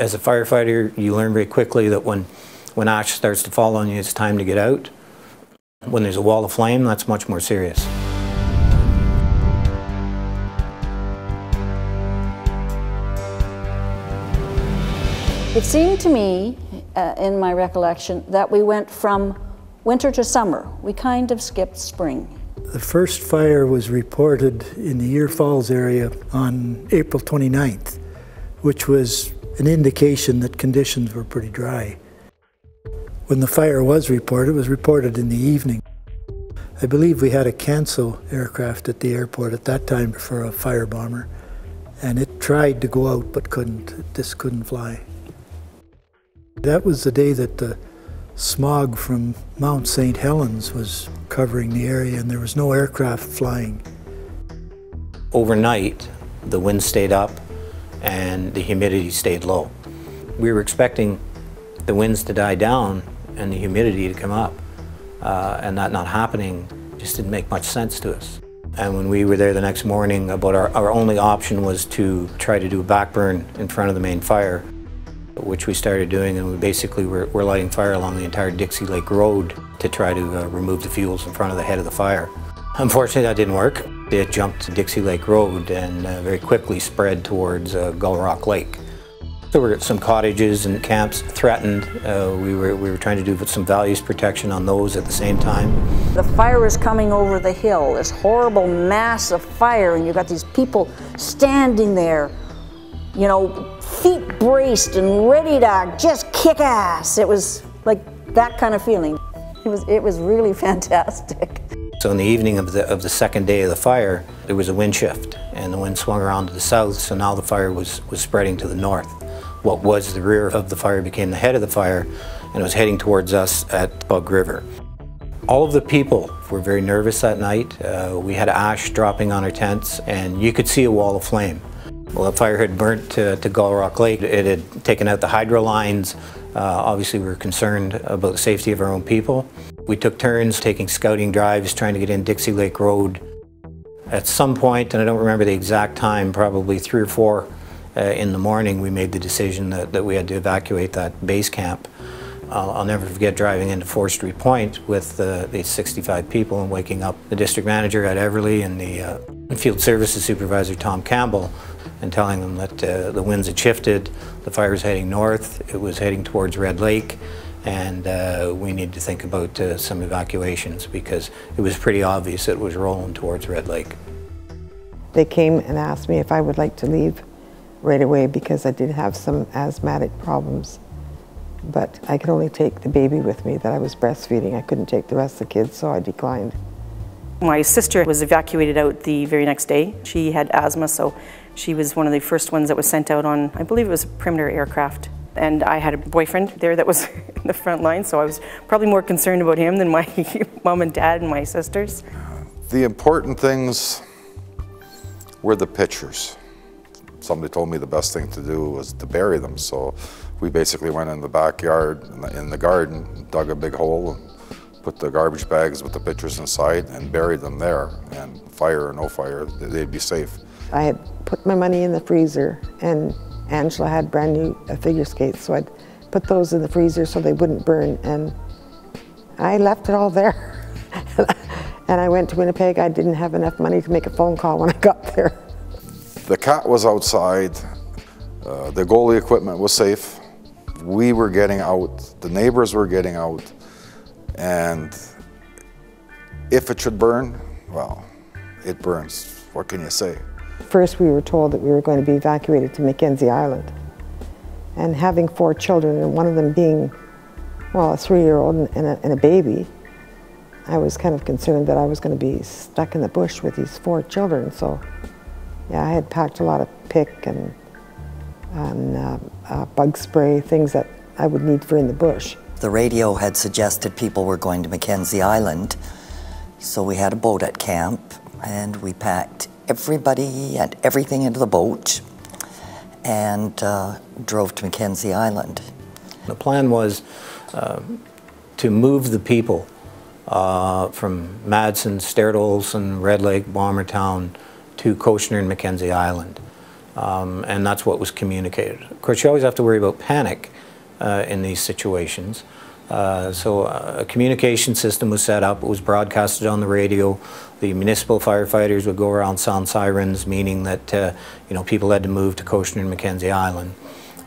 As a firefighter, you learn very quickly that when ash starts to fall on you, it's time to get out. When there's a wall of flame, that's much more serious. It seemed to me, in my recollection, that we went from winter to summer. We kind of skipped spring. The first fire was reported in the Ear Falls area on April 29th, which was an indication that conditions were pretty dry. When the fire was reported, it was reported in the evening. I believe we had a cancel aircraft at the airport at that time for a fire bomber, and it tried to go out but couldn't. It just couldn't fly. That was the day that the smog from Mount St. Helens was covering the area and there was no aircraft flying. Overnight, the wind stayed up and the humidity stayed low. We were expecting the winds to die down and the humidity to come up, and that not happening just didn't make much sense to us. And when we were there the next morning, about our only option was to try to do a backburn in front of the main fire, which we started doing, and we basically were lighting fire along the entire Dixie Lake Road to try to remove the fuels in front of the head of the fire. Unfortunately, that didn't work. It jumped to Dixie Lake Road and very quickly spread towards Gull Rock Lake. There were some cottages and camps threatened. We were trying to do some values protection on those at the same time. The fire is coming over the hill, this horrible mass of fire, and you've got these people standing there, you know, feet braced and ready to just kick ass. It was like that kind of feeling. It was really fantastic. So in the evening of the second day of the fire, there was a wind shift and the wind swung around to the south, so now the fire was spreading to the north. What was the rear of the fire became the head of the fire, and it was heading towards us at Bug River. All of the people were very nervous that night. We had ash dropping on our tents and you could see a wall of flame. Well, the fire had burnt to Gull Rock Lake. It had taken out the hydro lines. Obviously, we were concerned about the safety of our own people. We took turns taking scouting drives, trying to get in Dixie Lake Road. At some point, and I don't remember the exact time, probably 3 or 4 in the morning, we made the decision that we had to evacuate that base camp. I'll never forget driving into Forestry Point with the 65 people and waking up the district manager at Everly and the field services supervisor Tom Campbell and telling them that the winds had shifted, the fire was heading north, it was heading towards Red Lake, and we needed to think about some evacuations because it was pretty obvious it was rolling towards Red Lake. They came and asked me if I would like to leave right away because I did have some asthmatic problems. But I could only take the baby with me that I was breastfeeding. I couldn't take the rest of the kids, so I declined. My sister was evacuated out the very next day. She had asthma, so she was one of the first ones that was sent out on, I believe it was a Perimeter aircraft. And I had a boyfriend there that was in the front line, so I was probably more concerned about him than my mom and dad and my sisters. The important things were the pictures. Somebody told me the best thing to do was to bury them, so we basically went in the backyard, in the garden, dug a big hole, and put the garbage bags with the pictures inside and buried them there. And fire or no fire, they'd be safe. I had put my money in the freezer, and Angela had brand new figure skates, so I'd put those in the freezer so they wouldn't burn, and I left it all there. And I went to Winnipeg. I didn't have enough money to make a phone call when I got there. The cat was outside, the goalie equipment was safe. We were getting out, the neighbors were getting out, and if it should burn, well, it burns. What can you say? First we were told that we were going to be evacuated to Mackenzie Island. And having 4 children, and one of them being, well, a 3-year-old and a baby, I was kind of concerned that I was going to be stuck in the bush with these 4 children. So yeah, I had packed a lot of pick and bug spray, things that I would need for in the bush. The radio had suggested people were going to Mackenzie Island, so we had a boat at camp and we packed everybody and everything into the boat and drove to Mackenzie Island. The plan was to move the people from Madsen, Sturt Olson, Red Lake, Bombertown to Koshner and Mackenzie Island. and that's what was communicated. Of course, you always have to worry about panic in these situations. So a communication system was set up, it was broadcasted on the radio. The municipal firefighters would go around sound sirens, meaning that you know, people had to move to Cochenour and Mackenzie Island.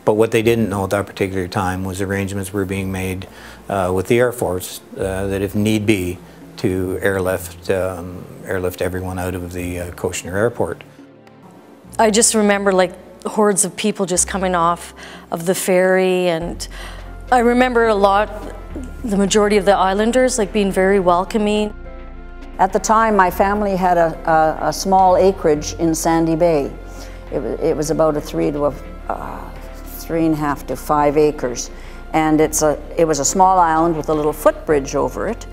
But what they didn't know at that particular time was arrangements were being made with the Air Force that if need be to airlift everyone out of the Cochenour Airport. I just remember like hordes of people just coming off of the ferry, and I remember a lot, the majority of the islanders like being very welcoming. At the time, my family had a small acreage in Sandy Bay. It was about a 3.5 to 5 acres, and it was a small island with a little footbridge over it.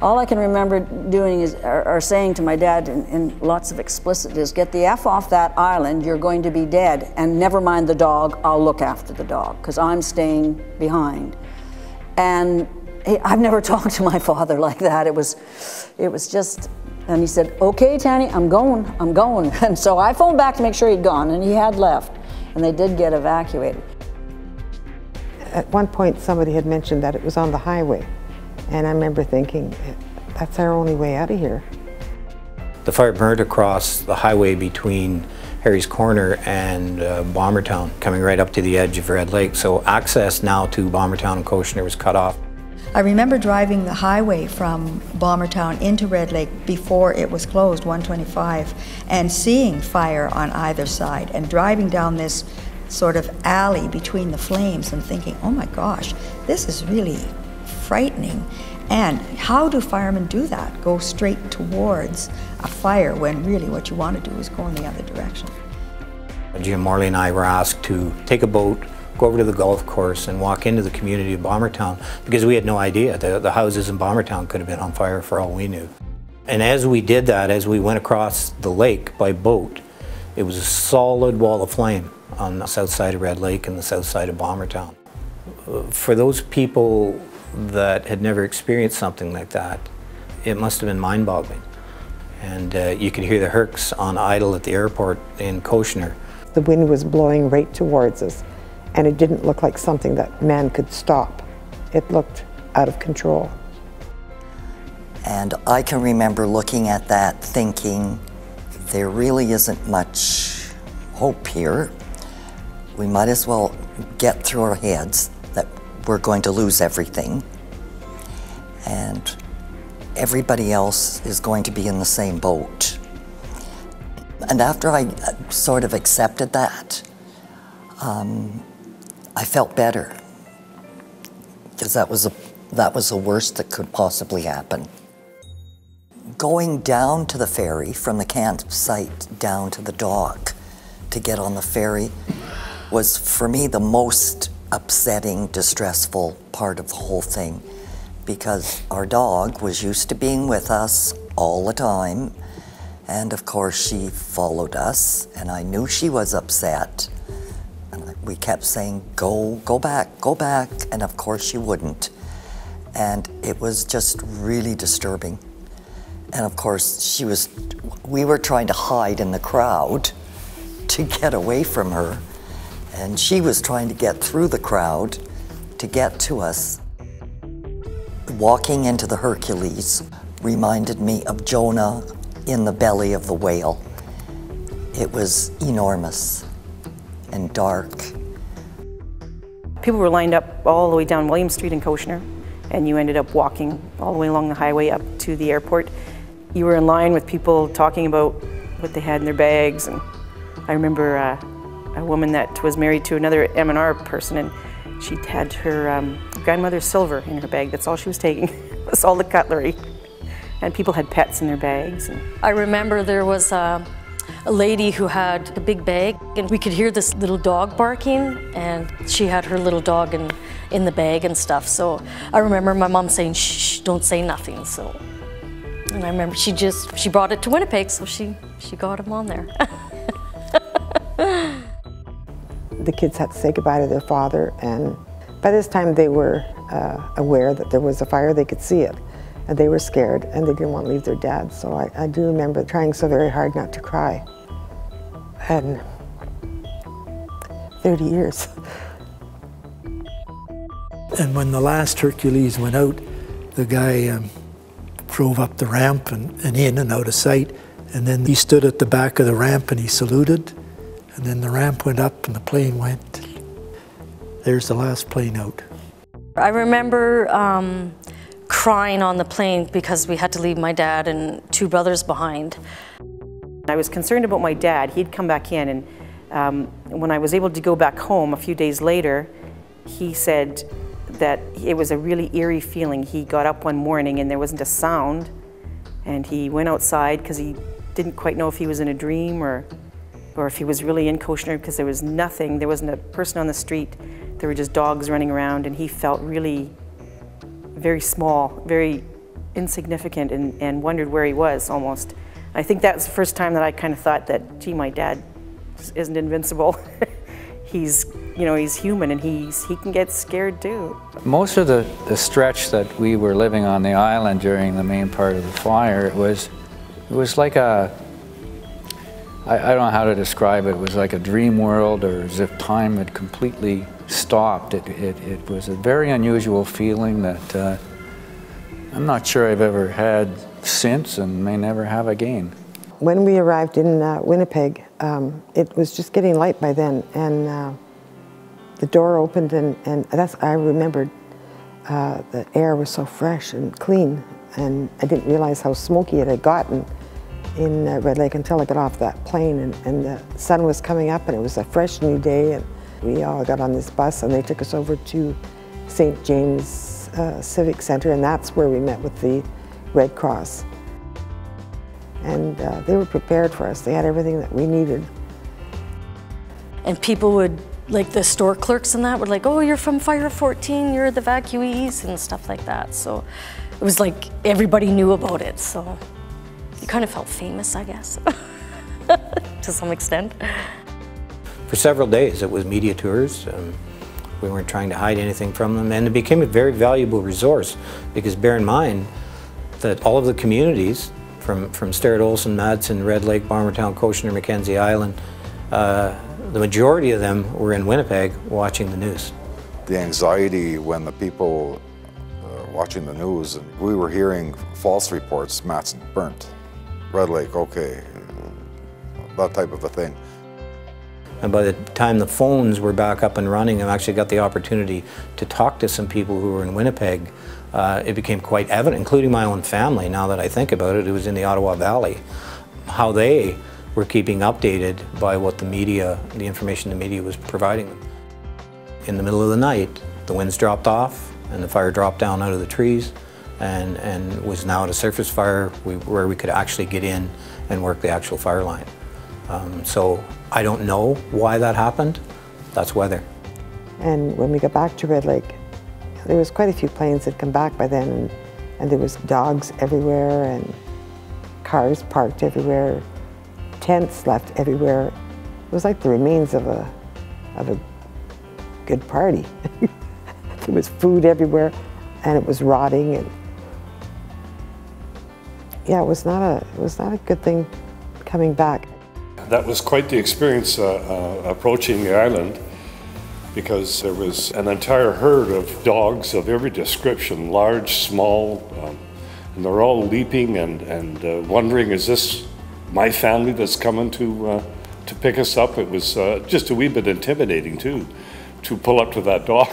All I can remember doing is, or saying to my dad in lots of explicit, is get the F off that island, you're going to be dead, and never mind the dog, I'll look after the dog, because I'm staying behind. And I've never talked to my father like that. It was just, and he said, okay, Tanny, I'm going. And so I phoned back to make sure he'd gone, and he had left, and they did get evacuated. At one point, somebody had mentioned that it was on the highway. And I remember thinking, that's our only way out of here. The fire burned across the highway between Harry's Corner and Bombertown, coming right up to the edge of Red Lake. So access now to Bombertown and Cochenour was cut off. I remember driving the highway from Bombertown into Red Lake before it was closed, 125, and seeing fire on either side, and driving down this sort of alley between the flames and thinking, oh my gosh, this is really frightening. And how do firemen do that? Go straight towards a fire when really what you want to do is go in the other direction. Jim Morley and I were asked to take a boat, go over to the golf course and walk into the community of Bombertown, because we had no idea. The houses in Bombertown could have been on fire for all we knew. And as we did that, as we went across the lake by boat, it was a solid wall of flame on the south side of Red Lake and the south side of Bombertown. For those people that had never experienced something like that, it must have been mind-boggling. And you could hear the Hercs on idle at the airport in Cochenour. The wind was blowing right towards us, and it didn't look like something that man could stop. It looked out of control. And I can remember looking at that thinking, there really isn't much hope here. We might as well get through our heads that we're going to lose everything, and everybody else is going to be in the same boat. And after I sort of accepted that, I felt better, because that was the worst that could possibly happen. Going down to the ferry from the campsite down to the dock to get on the ferry was for me the most upsetting, distressful part of the whole thing, because our dog was used to being with us all the time, and of course she followed us, and I knew she was upset, and we kept saying, go back, and of course she wouldn't, and it was just really disturbing. And of course we were trying to hide in the crowd to get away from her, and she was trying to get through the crowd to get to us. Walking into the Hercules reminded me of Jonah in the belly of the whale. It was enormous and dark. People were lined up all the way down William Street in Cochenour, and you ended up walking all the way along the highway up to the airport. You were in line with people talking about what they had in their bags, and I remember a woman that was married to another M&R person, and she had her grandmother's silver in her bag. That's all she was taking. It was all the cutlery. And people had pets in their bags. I remember there was a lady who had a big bag, and we could hear this little dog barking, and she had her little dog in the bag and stuff. So I remember my mom saying, shh, don't say nothing. So, and I remember she brought it to Winnipeg, so she got him on there. The kids had to say goodbye to their father, and by this time they were aware that there was a fire. They could see it, and they were scared, and they didn't want to leave their dad. So I do remember trying so very hard not to cry. And 30 years. And when the last Hercules went out, the guy drove up the ramp and in and out of sight. And then he stood at the back of the ramp and he saluted. And then the ramp went up and the plane went. There's the last plane out. I remember crying on the plane because we had to leave my dad and 2 brothers behind. I was concerned about my dad. He'd come back in, and when I was able to go back home a few days later, he said that it was a really eerie feeling. He got up one morning and there wasn't a sound, and he went outside because he didn't quite know if he was in a dream or if he was really in Cochenour, because there was nothing. There wasn't a person on the street. There were just dogs running around, and he felt really very small, very insignificant, and wondered where he was almost. I think that was the first time that I kind of thought that, gee, my dad isn't invincible. He's, you know, he's human, and he can get scared too. Most of the stretch that we were living on the island during the main part of the fire, it was like a, I don't know how to describe it. It was like a dream world, or as if time had completely stopped. It was a very unusual feeling that I'm not sure I've ever had since, and may never have again. When we arrived in Winnipeg, it was just getting light by then, and the door opened, and I remembered the air was so fresh and clean, and I didn't realize how smoky it had gotten in Red Lake until I got off that plane, and the sun was coming up, and it was a fresh new day, and we all got on this bus, and they took us over to St. James Civic Center, and that's where we met with the Red Cross. And they were prepared for us. They had everything that we needed. And people would, like the store clerks and that, would like, oh, you're from Fire 14, you're the evacuees, and stuff like that. So it was like everybody knew about it. So you kind of felt famous, I guess, to some extent. For several days, it was media tours. We weren't trying to hide anything from them, and it became a very valuable resource, because bear in mind that all of the communities from Starrett, Olson, Madsen, Red Lake, Bombertown, Cochenour, Mackenzie Island, the majority of them were in Winnipeg watching the news. The anxiety when the people watching the news, and we were hearing false reports, Madsen burnt, Red Lake, okay, that type of a thing. And by the time the phones were back up and running, I actually got the opportunity to talk to some people who were in Winnipeg. It became quite evident, including my own family, now that I think about it, it was in the Ottawa Valley, how they were keeping updated by what the media, the information the media was providing them. In the middle of the night, the winds dropped off and the fire dropped down out of the trees and was now at a surface fire where we could actually get in and work the actual fire line. So I don't know why that happened. That's weather. And when we got back to Red Lake, there was quite a few planes that come back by then, and there was dogs everywhere and cars parked everywhere, tents left everywhere. It was like the remains of a good party. There was food everywhere, and it was rotting, and yeah, it was not a good thing coming back. That was quite the experience approaching the island, because there was an entire herd of dogs of every description, large, small, and they're all leaping and wondering, is this my family that's coming to pick us up? It was just a wee bit intimidating too, to pull up to that dog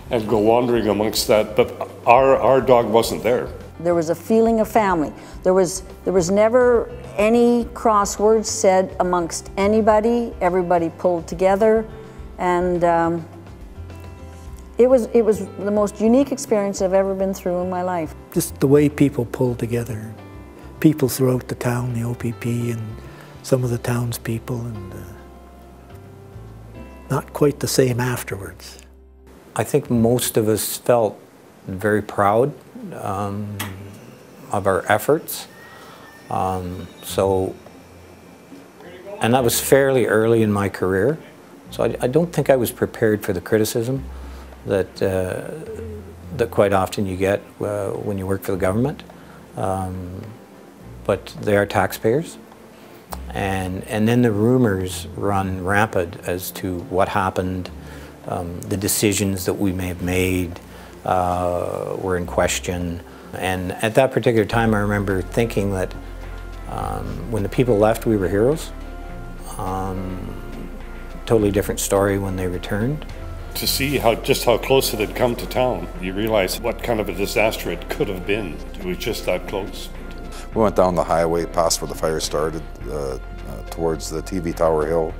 and go wandering amongst that, but our dog wasn't there. There was a feeling of family. There was never any cross words said amongst anybody. Everybody pulled together, and it was the most unique experience I've ever been through in my life. Just the way people pulled together. People throughout the town, the OPP and some of the townspeople, and not quite the same afterwards. I think most of us felt very proud of our efforts. And that was fairly early in my career. So I don't think I was prepared for the criticism that quite often you get when you work for the government. But they are taxpayers, And then the rumors run rampant as to what happened. The decisions that we may have made were in question. And at that particular time, I remember thinking that when the people left, we were heroes. Totally different story when they returned. To see just how close it had come to town, you realize what kind of a disaster it could have been. It was just that close. We went down the highway past where the fire started towards the TV Tower Hill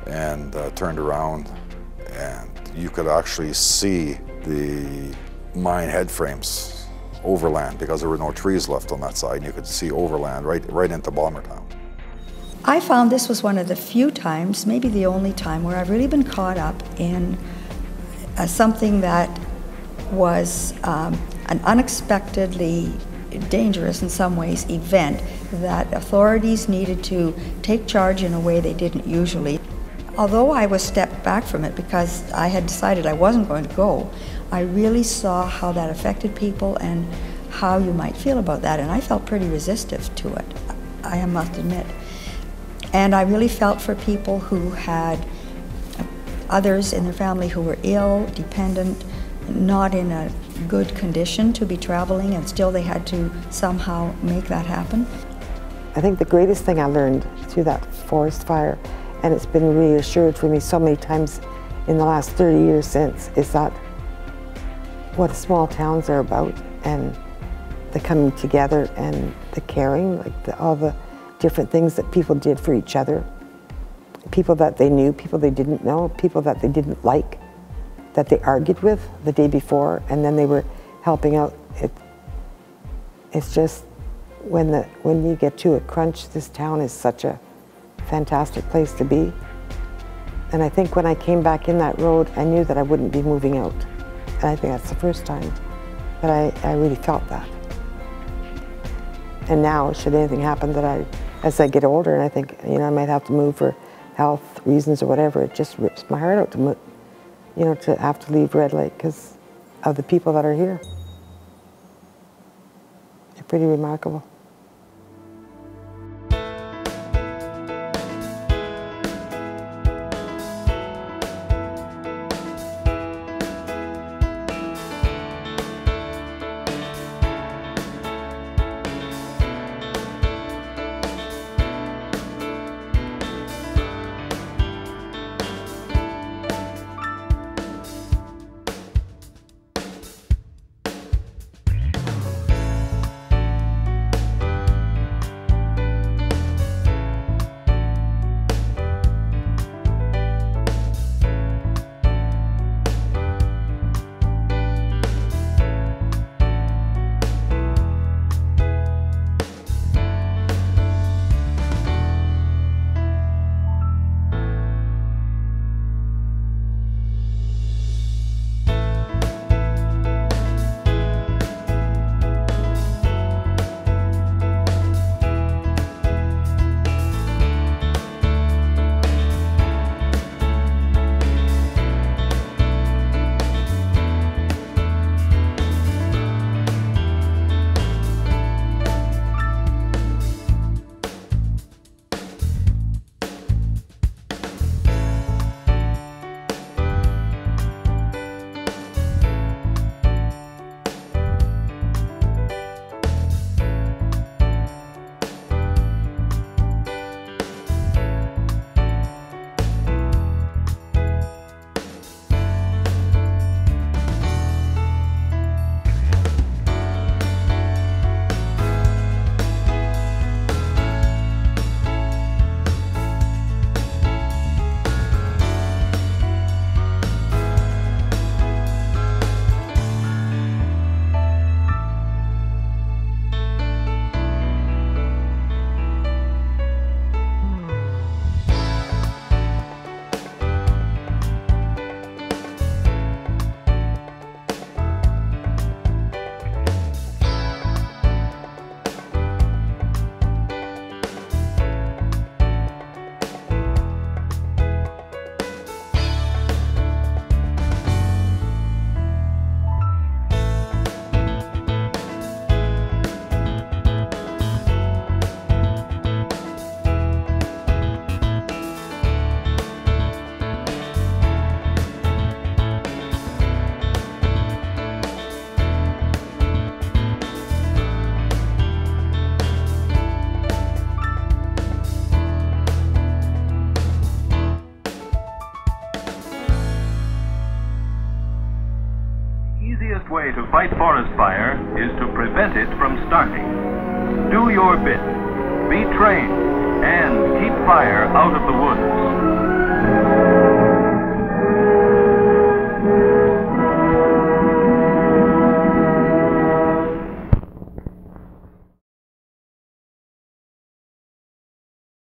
and turned around, and you could actually see the mine head frames overland because there were no trees left on that side, and you could see overland right into Bombertown. I found this was one of the few times, maybe the only time, where I've really been caught up in something that was an unexpectedly dangerous in some ways event that authorities needed to take charge in a way they didn't usually. Although I was stepped back from it because I had decided I wasn't going to go, I really saw how that affected people and how you might feel about that, and I felt pretty resistive to it, I must admit. And I really felt for people who had others in their family who were ill, dependent, not in a good condition to be traveling, and still they had to somehow make that happen. I think the greatest thing I learned through that forest fire, and it's been reassured for me so many times in the last 30 years since, is that what small towns are about, and the coming together and the caring, like all the different things that people did for each other. People that they knew, people they didn't know, people that they didn't like, that they argued with the day before, and then they were helping out. It's just, when you get to a crunch, this town is such a fantastic place to be. And I think when I came back in that road, I knew that I wouldn't be moving out. And I think that's the first time that I really felt that. And now, should anything happen that as I get older and I think, you know, I might have to move for health reasons or whatever, it just rips my heart out to move, you know, to have to leave Red Lake because of the people that are here. They're pretty remarkable. way to fight forest fire is to prevent it from starting. Do your bit. Be trained and keep fire out of the woods.